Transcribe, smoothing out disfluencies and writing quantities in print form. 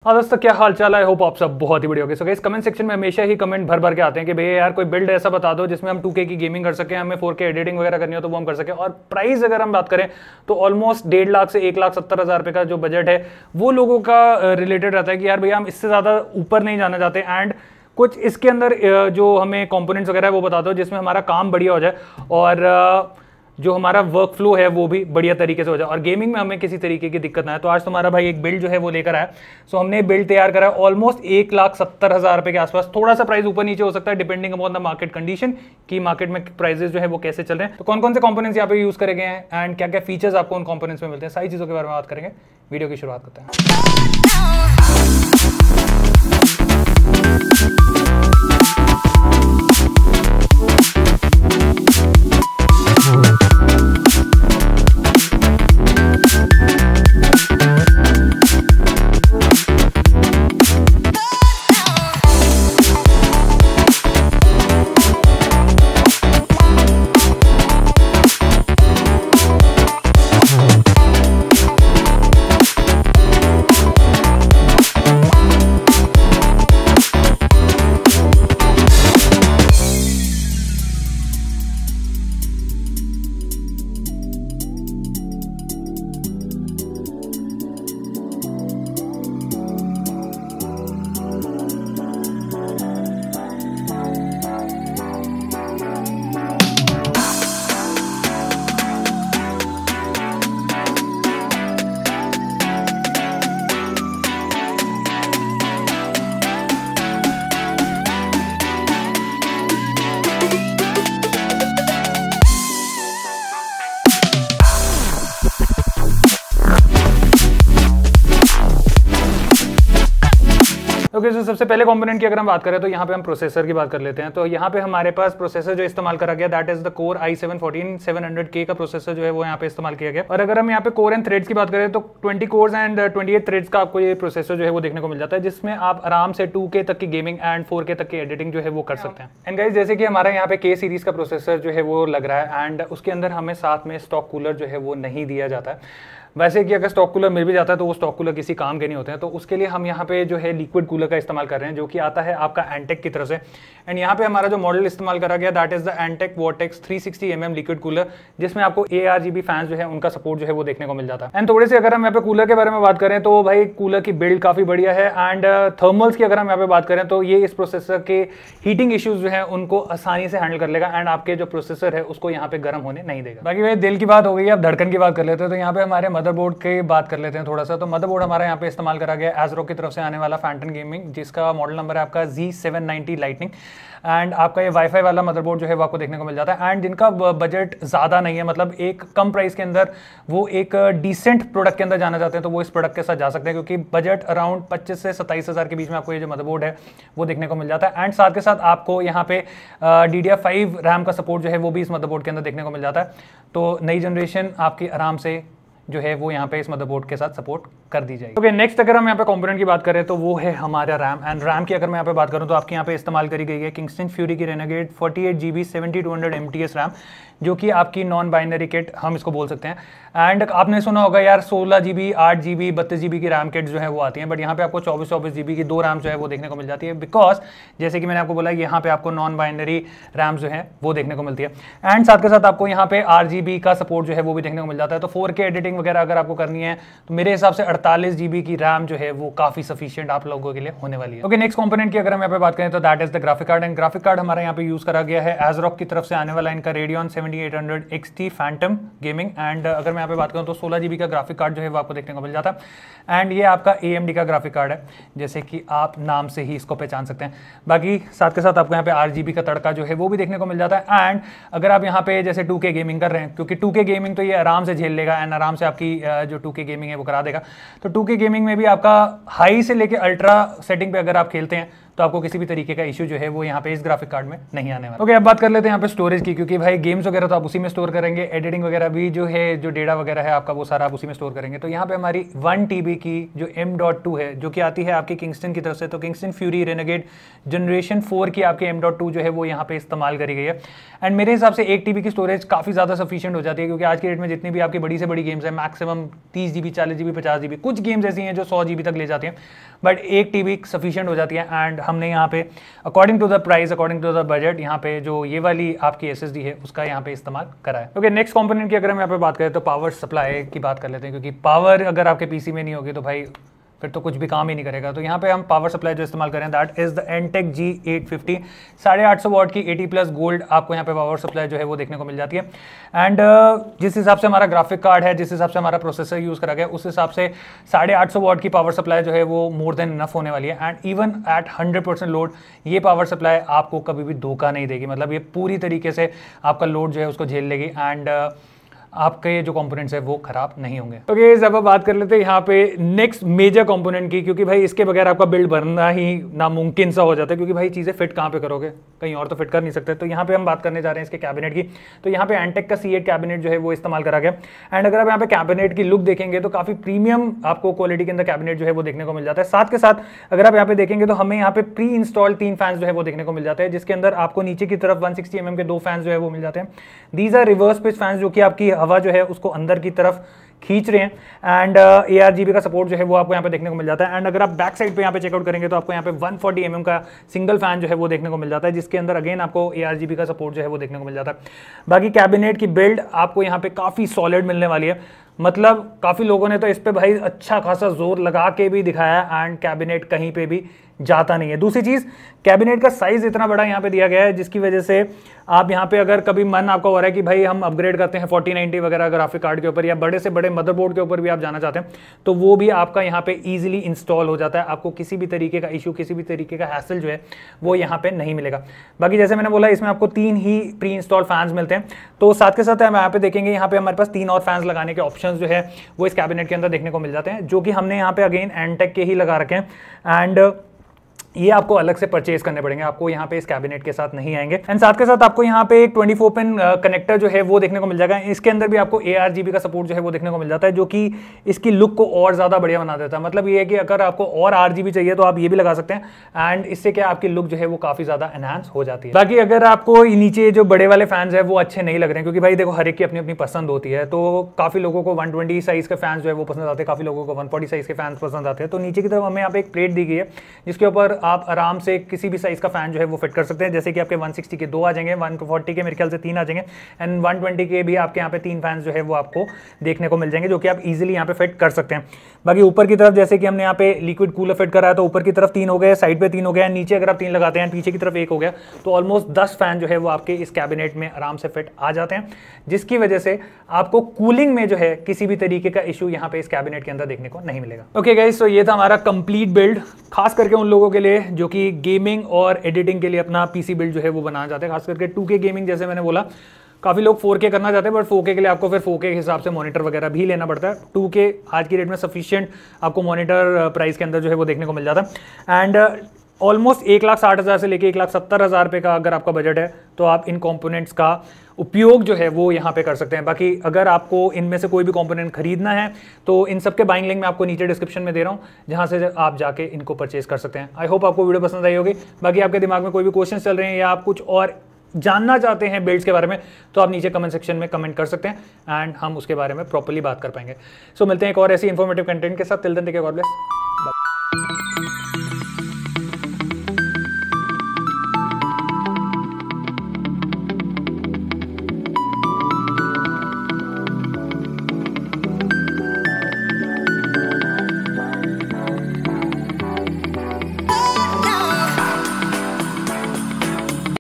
हाँ दोस्तों, क्या हाल चाल है। होप आप सब बहुत ही बढ़िया होंगे। सो गाइस, कमेंट सेक्शन में हमेशा ही कमेंट भर भर के आते हैं कि भैया यार कोई बिल्ड ऐसा बता दो जिसमें हम 2K की गेमिंग कर सकें, हमें 4K एडिटिंग वगैरह करनी हो तो वो हम कर सकें। और प्राइस अगर हम बात करें तो ऑलमोस्ट 1.5 लाख से 1,70,000 रुपये का जो बजट है वो लोगों का रिलेटेड रहता है कि यार भैया हम इससे ज़्यादा ऊपर नहीं जाना चाहते। एंड कुछ इसके अंदर जो हमें कॉम्पोनेंट्स वगैरह है वो बता दो जिसमें हमारा काम बढ़िया हो जाए और जो हमारा वर्क फ्लो है वो भी बढ़िया तरीके से हो जाए और गेमिंग में हमें किसी तरीके की दिक्कत ना है। तो आज तुम्हारा भाई एक बिल्ड जो है वो लेकर आया। सो हमने बिल्ड तैयार करा ऑलमोस्ट 1,70,000 रुपये के आसपास। थोड़ा सा प्राइस ऊपर नीचे हो सकता है depending upon the market condition कि मार्केट में प्राइसेस जो है वो कैसे चल रहे हैं। तो कौन कौन से कंपोनेंट्स यहाँ पे यूज करेंगे एंड क्या क्या फीचर्स आपको उन कंपोनेंट्स में मिलते हैं, सारी चीज़ों के बारे में बात करेंगे। वीडियो की शुरुआत करते हैं। ओके, तो सबसे पहले कंपोनेंट की अगर हम बात करें तो यहाँ पे हम प्रोसेसर की बात कर लेते हैं। तो यहाँ पे हमारे पास प्रोसेसर जो इस्तेमाल करा गया that is the core i7-14700K का प्रोसेसर जो है वो यहाँ पे इस्तेमाल किया गया। और अगर हम यहाँ पे कोर एंड थ्रेड्स की बात करें तो 20 कोर्स एंड 28 थ्रेड्स का आपको ये प्रोसेसर जो है वो देखने को मिल जाता है, जिसमें आप आराम से 2K तक की गेमिंग एंड 4K तक की एडिटिंग जो है वो कर सकते हैं। एंड गाइस, जैसे कि हमारा यहाँ पे K सीरीज का प्रोसेसर जो है वो लग रहा है एंड उसके अंदर हमें साथ में स्टॉक कूलर जो है वो नहीं दिया जाता है। वैसे कि अगर स्टॉक कूलर मिल भी जाता है तो वो स्टॉक कूलर किसी काम के नहीं होते हैं। तो उसके लिए हम यहाँ पे जो है लिक्विड कूलर का इस्तेमाल कर रहे हैं जो कि आता है आपका एंटेक की तरफ से। एंड यहाँ पे हमारा जो मॉडल इस्तेमाल करा गया that is the intake vortex 360mm liquid cooler, जिसमें आपको ARGB फैंस जो है उनका सपोर्ट जो है वो देखने को मिल जाता है। एंड थोड़े से अगर हम यहाँ पे कूलर के बारे में बात करें तो भाई कूलर की बिल्ड काफी बढ़िया है। एंड थर्मल्स की अगर हम यहाँ पे बात करें तो ये इस प्रोसेसर के हीटिंग इश्यूज जो है उनको आसानी से हैंडल कर लेगा एंड आपके जो प्रोसेसर है उसको यहाँ पे गर्म होने नहीं देगा। बाकी भाई दिल की बात हो गई, अब धड़कन की बात कर लेते हैं। तो यहाँ पे हमारे मदरबोर्ड की बात कर लेते हैं थोड़ा सा। तो मदरबोर्ड हमारा यहाँ पे इस्तेमाल करा गया ASRock की तरफ से आने वाला फैंटन गेमिंग, जिसका मॉडल नंबर है आपका Z790 लाइटनिंग। एंड आपका ये वाईफाई वाला मदरबोर्ड जो है वो आपको देखने को मिल जाता है। एंड जिनका बजट ज़्यादा नहीं है, मतलब एक कम प्राइस के अंदर वो एक डिसेंट प्रोडक्ट के अंदर जाना चाहते हैं तो वो इस प्रोडक्ट के साथ जा सकते हैं, क्योंकि बजट अराउंड 25 से 27,000 के बीच में आपको ये जो मदरबोर्ड है वो देखने को मिल जाता है। एंड साथ के साथ आपको यहाँ पे DDR5 रैम का सपोर्ट जो है वो भी इस मदरबोर्ड के अंदर देखने को मिल जाता है। तो नई जनरेशन आपकी आराम से जो है वो यहाँ पे इस मदरबोर्ड के साथ सपोर्ट कर दी जाएगी। ओके, नेक्स्ट अगर हम यहाँ पे कंपोनेंट की बात करें तो वो है हमारा रैम। एंड रैम की अगर मैं यहाँ पे बात करूँ तो आपके यहाँ पे इस्तेमाल करी गई है किंगस्टन फ्यूरी की रेनेगेड 48GB 7200 MTS रैम, जो कि आपकी नॉन बाइनरी किट हम इसको बोल सकते हैं। एंड आपने सुना होगा यार 16GB 8GB 32GB की रैम किट जो है वो आती हैं, बट यहाँ पे आपको 24GB की 2 रैम जो है वो देखने को मिल जाती है, बिकॉज जैसे कि मैंने आपको बोला यहाँ पे आपको नॉन बाइनरी रैम जो है वो देखने को मिलती है। एंड साथ के साथ आपको यहाँ पे RGB का सपोर्ट जो है वो भी देखने को मिल जाता है। तो 4K एडिटिंग वगैरह अगर आपको करनी है तो मेरे हिसाब से 48GB की रैम जो है वो काफी सफिशिएंट आप लोगों के लिए होने वाली है। ओके, नेक्स्ट कंपोनेंट की अगर हम यहाँ पे बात करें तो that is the graphic card. And graphic card हमारा यहाँ पे यूज करा गया है ASRock की तरफ से आने वाला इनका Radeon 7800 XT Phantom gaming. And अगर मैं यहाँ पे बात करूँ तो 16GB का ग्राफिक कार्ड जो है वो आपको देखने को मिल जाता है। एंड ये आपका AMD का ग्राफिक कार्ड है, जैसे कि आप नाम से ही इसको पहचान सकते हैं। बाकी साथ के साथ आपको यहाँ पे RGB का तड़का जो है वो भी देखने को मिल जाता है। एंड अगर आप यहाँ पे जैसे 2K गेमिंग कर रहे हैं, क्योंकि 2K गेमिंग तो ये आराम से झेल लेगा एंड आराम से आपकी जो 2K गेमिंग है वो करा देगा। तो 2K गेमिंग में भी आपका हाई से लेके अल्ट्रा सेटिंग पे अगर आप खेलते हैं तो आपको किसी भी तरीके का इशू जो है वो यहाँ पे इस ग्राफिक कार्ड में नहीं आने वाला। ओके, अब बात कर लेते हैं यहाँ पे स्टोरेज की, क्योंकि भाई गेम्स वगैरह तो आप उसी में स्टोर करेंगे, एडिटिंग वगैरह भी जो है, जो डेटा वगैरह है आपका वो सारा आप उसी में स्टोर करेंगे। तो यहाँ पे हमारी 1 TB की जो M.2 है जो कि आती है आपकी किंगस्टन की तरफ से, तो किंगस्टन फ्यूरी रेनेगेड जनरेशन 4 की आपकी M.2 जो है वो यहाँ पे इस्तेमाल करी गई है। एंड मेरे हिसाब से 1 TB की स्टोरेज काफ़ी ज़्यादा सफिशिएंट हो जाती है, क्योंकि आज की डेट में जितनी भी आपकी बड़ी से बड़ी गेम्स है मैक्सिमम 30 GB, 40 GB, 50 GB, कुछ गेम्स ऐसी हैं जो 100 GB तक ले जाती हैं, बट 1 TB सफिशिएंट हो जाती है। एंड हमने यहाँ पे according to the price, according to the budget, यहाँ पे जो ये वाली आपकी SSD है उसका यहाँ पे इस्तेमाल करा है। ओके, नेक्स्ट कंपोनेंट की अगर हम यहाँ पे बात करें तो पावर सप्लाई की बात कर लेते हैं, क्योंकि पावर अगर आपके पीसी में नहीं होगी तो भाई फिर तो कुछ भी काम ही नहीं करेगा। तो यहाँ पे हम पावर सप्लाई जो इस्तेमाल करें that is the Antec G850 850 what की 80+ गोल्ड आपको यहाँ पे पावर सप्लाई जो है वो देखने को मिल जाती है। एंड जिस हिसाब से हमारा ग्राफिक कार्ड है, जिस हिसाब से हमारा प्रोसेसर यूज़ करा गया, उस हिसाब से 850 वॉट की पावर सप्लाई जो है वो मोर देन इनफ होने वाली है। एंड इवन एट 100% लोड ये पावर सप्लाई आपको कभी भी धोखा नहीं देगी, मतलब ये पूरी तरीके से आपका लोड जो है उसको झेल लेगी एंड आपके जो कंपोनेंट्स है वो खराब नहीं होंगे। ओके, जब अब बात कर लेते हैं यहाँ पे नेक्स्ट मेजर कंपोनेंट की, क्योंकि भाई इसके बगैर आपका बिल्ड बनना ही नामुमकिन सा हो जाता है, क्योंकि भाई चीज़ें फिट कहाँ पे करोगे, कहीं और तो फिट कर नहीं सकते। तो यहाँ पे हम बात करने जा रहे हैं इसके कैबिनेट की। तो यहाँ पे Antec का C8 कैबिनेट जो है वो इस्तेमाल करा गया। एंड अगर आप यहाँ पे कैबिनेट की लुक देखेंगे तो काफ़ी प्रीमियम आपको क्वालिटी के अंदर कैबिनेट जो है वो देखने को मिल जाता है। साथ के साथ अगर आप यहाँ पे देखेंगे तो हमें यहाँ पे प्री इंस्टॉल 3 फैंस जो है वो देखने को मिल जाते हैं, जिसके अंदर आपको नीचे की तरफ 160 mm के 2 फैंस जो है वो मिल जाते हैं। These are reverse pitch fans जो कि आपकी हवा जो है उसको अंदर की तरफ खींच रहे हैं। एंड ARGB का सपोर्ट जो है वो आपको यहाँ पे देखने को मिल जाता है। एंड अगर आप बैक साइड पे यहाँ पे चेकआउट करेंगे तो आपको यहाँ पे 140 mm का सिंगल फैन जो है वो देखने को मिल जाता है, जिसके अंदर अगेन आपको ARGB का सपोर्ट जो है वो देखने को मिल जाता है। बाकी कैबिनेट की बिल्ड आपको यहाँ पे काफ़ी सॉलिड मिलने वाली है, मतलब काफ़ी लोगों ने तो इस पर भाई अच्छा खासा जोर लगा के भी दिखाया एंड कैबिनेट कहीं पे भी जाता नहीं है। दूसरी चीज़, कैबिनेट का साइज इतना बड़ा यहाँ पे दिया गया है, जिसकी वजह से आप यहाँ पे अगर कभी मन आपका हो रहा है कि भाई हम अपग्रेड करते हैं 4090 वगैरह ग्राफिक कार्ड के ऊपर या बड़े से बड़े मदरबोर्ड के ऊपर भी आप जाना चाहते हैं, तो वो भी आपका यहाँ पे इजीली इंस्टॉल हो जाता है। आपको किसी भी तरीके का इशू, किसी भी तरीके का हैसल जो है वो यहाँ पे नहीं मिलेगा। बाकी जैसे मैंने बोला इसमें आपको 3 ही प्री इंस्टॉल फैंस मिलते हैं। तो साथ के साथ हम यहाँ पे देखेंगे, यहाँ पे हमारे पास 3 और फैंस लगाने के ऑप्शन जो है वो इस कैबिनेट के अंदर देखने को मिल जाते हैं, जो कि हमने यहाँ पे अगेन Antec के ही लगा रखे हैं। एंड ये आपको अलग से परचेज करने पड़ेंगे, आपको यहाँ पे इस कैबिनेट के साथ नहीं आएंगे। एंड साथ के साथ आपको यहाँ पे एक 24 पिन कनेक्टर जो है वो देखने को मिल जाएगा। इसके अंदर भी आपको ARGB का सपोर्ट जो है वो देखने को मिल जाता है, जो कि इसकी लुक को और ज़्यादा बढ़िया बना देता है। मतलब ये है कि अगर आपको और RGB चाहिए तो आप ये भी लगा सकते हैं एंड इससे क्या आपकी लुक जो है वो काफ़ी ज़्यादा एनहांस हो जाती है। बाकी अगर आपको नीचे जो बड़े वाले फैंस है वो अच्छे नहीं लग रहे हैं, क्योंकि भाई देखो हर एक की अपनी अपनी पसंद होती है, तो काफ़ी लोगों को 120 साइज़ के फैंस जो है वो पसंद आते हैं, काफ़ी लोगों को 140 साइज़ के फैंस पसंद आते हैं। तो नीचे की तरफ हमें यहाँ पे एक प्लेट दी गई है, जिसके ऊपर आप आराम से किसी भी साइज का फैन जो है वो फिट कर सकते हैं। जैसे कि आपके 160 के 2 आ जाएंगे, 140 के मेरे ख्याल से 3 आ जाएंगे एंड 120 के भी आपके यहाँ पे 3 फैंस जो है वो आपको देखने को मिल जाएंगे, जो कि आप इजीली यहाँ पे फिट कर सकते हैं। बाकी ऊपर की तरफ जैसे कि हमने यहाँ पे लिक्विड कूलर फिट करा है, तो ऊपर की तरफ 3 हो गए, साइड पे 3 हो गया, नीचे अगर आप 3 लगाते हैं, पीछे की तरफ 1 हो गया, तो ऑलमोस्ट 10 फैन जो है वो आपके इस कैबिनेट में आराम से फिट आ जाते हैं, जिसकी वजह से आपको कूलिंग में जो है किसी भी तरीके का इशू यहाँ पे इस कैबिनेट के अंदर देखने को नहीं मिलेगा। ओके गाइस, तो ये था हमारा कंप्लीट बिल्ड, खास करके उन लोगों के लिए जो कि गेमिंग और एडिटिंग के लिए अपना पीसी बिल्ड जो है वो बनाना चाहते हैं, खास करके 2K गेमिंग। जैसे मैंने बोला काफ़ी लोग 4K करना चाहते हैं, बट 4K के लिए आपको फिर 4K के हिसाब से मॉनिटर वगैरह भी लेना पड़ता है। 2K आज की डेट में सफिशिएंट आपको मॉनिटर प्राइस के अंदर जो है वो देखने को मिल जाता है। एंड ऑलमोस्ट 1,60,000 से लेके 1,70,000 रुपये का अगर आपका बजट है तो आप इन कंपोनेंट्स का उपयोग जो है वो यहाँ पे कर सकते हैं। बाकी अगर आपको इनमें से कोई भी कंपोनेंट खरीदना है तो इन सबके बाइंग लिंक मैं आपको नीचे डिस्क्रिप्शन में दे रहा हूँ, जहाँ से आप जाके इनको परचेज कर सकते हैं। आई होप आपको वीडियो पसंद आई होगी। बाकी आपके दिमाग में कोई भी क्वेश्चन चल रहे हैं या आप कुछ और जानना चाहते हैं बिल्ड्स के बारे में, तो आप नीचे कमेंट सेक्शन में कमेंट कर सकते हैं एंड हम उसके बारे में प्रॉपर्ली बात कर पाएंगे। सो मिलते हैं एक और ऐसी इंफॉर्मेटिव कंटेंट के साथ। Till then take care, God bless.